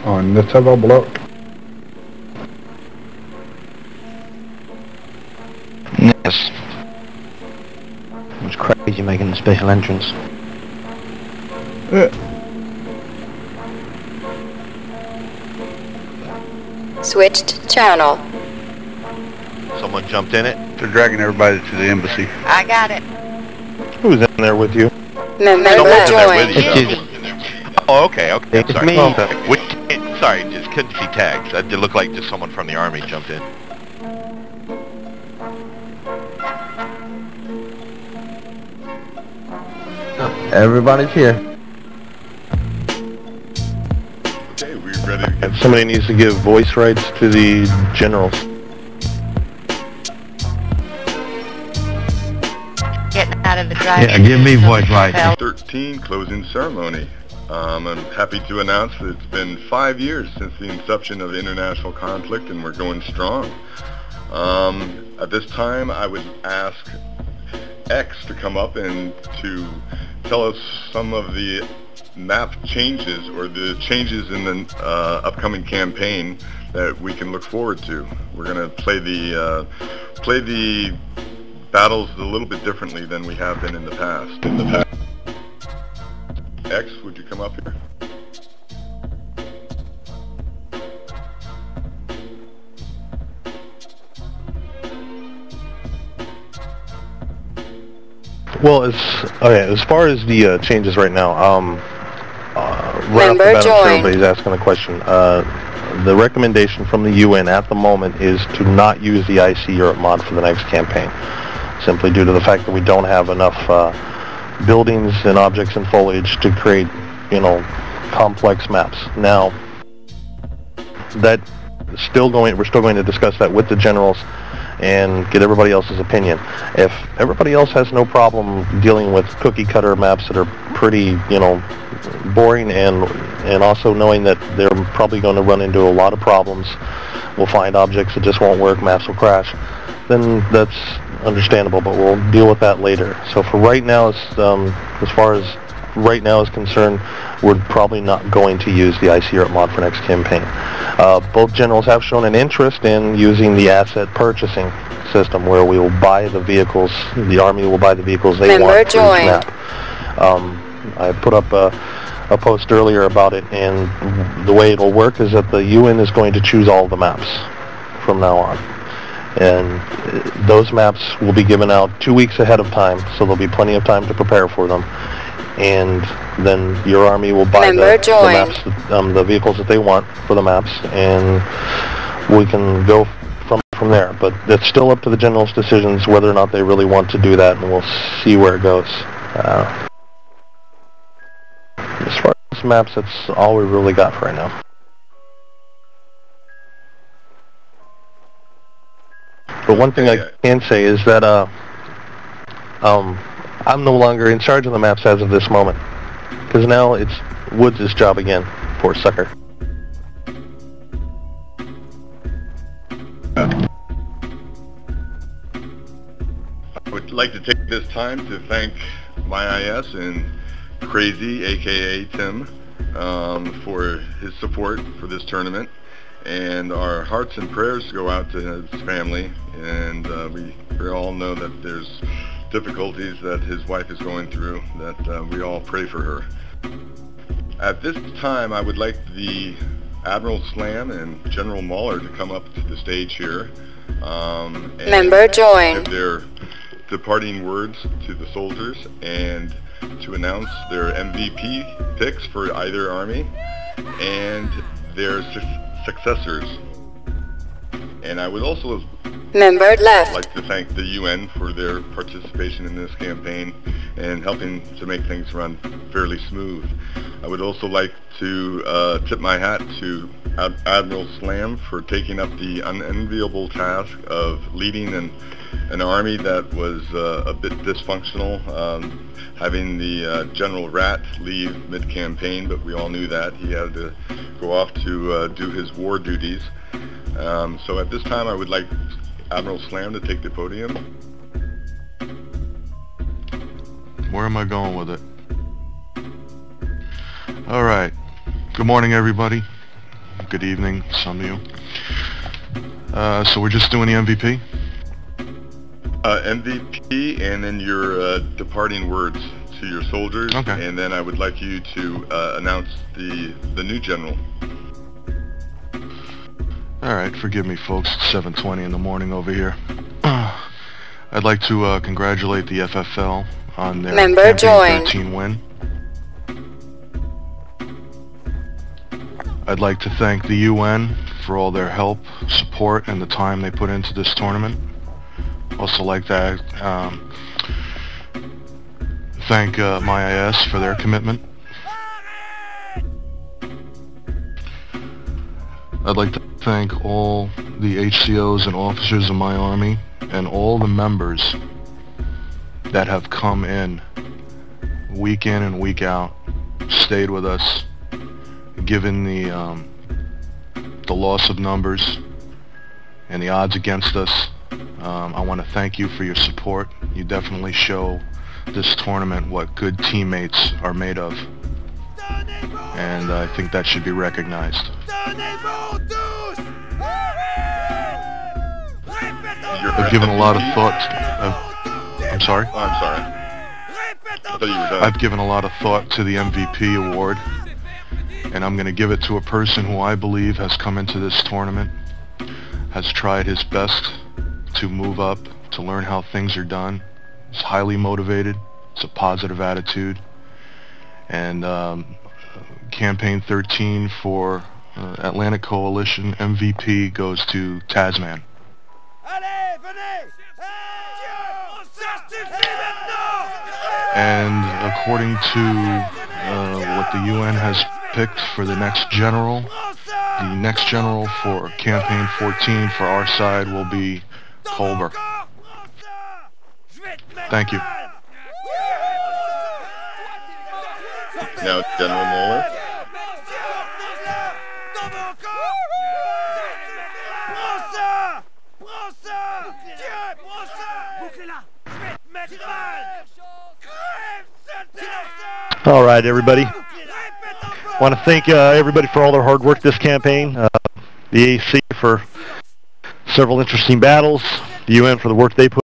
on the Teva block. Yes. It was crazy making the special entrance. Switched channel. Someone jumped in it. They're dragging everybody to the embassy. I got it. Who's in there with you? Member Someone's in there joined. with you. Oh, okay, I'm It's sorry. me. Sorry, just couldn't see tags. That did look like just someone from the army jumped in. Everybody's here. Okay, we ready to get... Somebody needs to give voice rights to the generals. Getting out of the drive. Yeah, give me voice right. 13 closing ceremony. I'm happy to announce that it's been 5 years since the inception of international conflict, and we're going strong. At this time, I would ask X to come up and to tell us some of the map changes or the changes in the upcoming campaign that we can look forward to. We're going to play the battles a little bit differently than we have been in the past. X, would you come up here? Well, as far as the changes right now, right off the Member bat, I'm sure joined. everybody's asking a question. The recommendation from the UN at the moment is to not use the IC Europe mod for the next campaign, simply due to the fact that we don't have enough buildings and objects and foliage to create, complex maps. Now, we're still going to discuss that with the generals and get everybody else's opinion. If everybody else has no problem dealing with cookie cutter maps that are pretty, boring, and also knowing that they're probably going to run into a lot of problems, we'll find objects that just won't work, maps will crash, then that's understandable, but we'll deal with that later. So for right now, as far as right now is concerned, we're probably not going to use the IC Europe mod for next campaign. Both generals have shown an interest in using the asset purchasing system, where we will buy the vehicles, the Army will buy the vehicles they Member want for each joined. map. I put up a post earlier about it, and the way it'll work is that the UN is going to choose all the maps from now on. And those maps will be given out 2 weeks ahead of time, so there'll be plenty of time to prepare for them. And then your Army will buy the maps, the vehicles that they want for the maps, and we can go from there. But it's still up to the generals' decisions whether or not they really want to do that, and we'll see where it goes. As far as maps, that's all we really got for right now. But one thing I can say is that I'm no longer in charge of the maps as of this moment, because now it's Woods' job again, poor sucker. I would like to take this time to thank MyIS and Crazy, aka Tim, for his support for this tournament, and our hearts and prayers go out to his family, and we all know that there's difficulties that his wife is going through, that we all pray for her. At this time, I would like the Admiral Slam and General Mahler to come up to the stage here and Member joined. give their departing words to the soldiers and to announce their MVP picks for either army and their successors. And I would also Member left. like to thank the UN for their participation in this campaign and helping to make things run fairly smooth. I would also like to tip my hat to Admiral Slam for taking up the unenviable task of leading an army that was a bit dysfunctional, having the General Rat leave mid-campaign, but we all knew that. He had to go off to do his war duties. So at this time I would like Admiral Slam to take the podium. Where am I going with it? Alright. Good morning, everybody. good evening, some of you. So we're just doing the MVP? MVP, and then your departing words to your soldiers. Okay. And then I would like you to announce the new general. Alright, forgive me folks, it's 7:20 in the morning over here. I'd like to congratulate the FFL on their Member Campaign joined. 13 win. I'd like to thank the UN for all their help, support, and the time they put into this tournament. Also like to thank MyIS for their commitment. I'd like to thank all the HCOs and officers of my Army and all the members that have come in and week out, stayed with us, given the loss of numbers and the odds against us. I want to thank you for your support. You definitely show this tournament what good teammates are made of, and I think that should be recognized. I've given a lot of thought. I'm sorry? Oh, I'm sorry. I thought you were done. I've given a lot of thought to the MVP award, and I'm going to give it to a person who I believe has come into this tournament, has tried his best to move up, to learn how things are done. He's highly motivated. It's a positive attitude. And Campaign 13 for Atlantic Coalition MVP goes to Tasman. And according to what the UN has picked for the next general for Campaign 14 for our side will be Colbert. Thank you. Now, General Moeller. All right, everybody. Want to thank everybody for all their hard work this campaign. The AC for several interesting battles. The UN for the work they put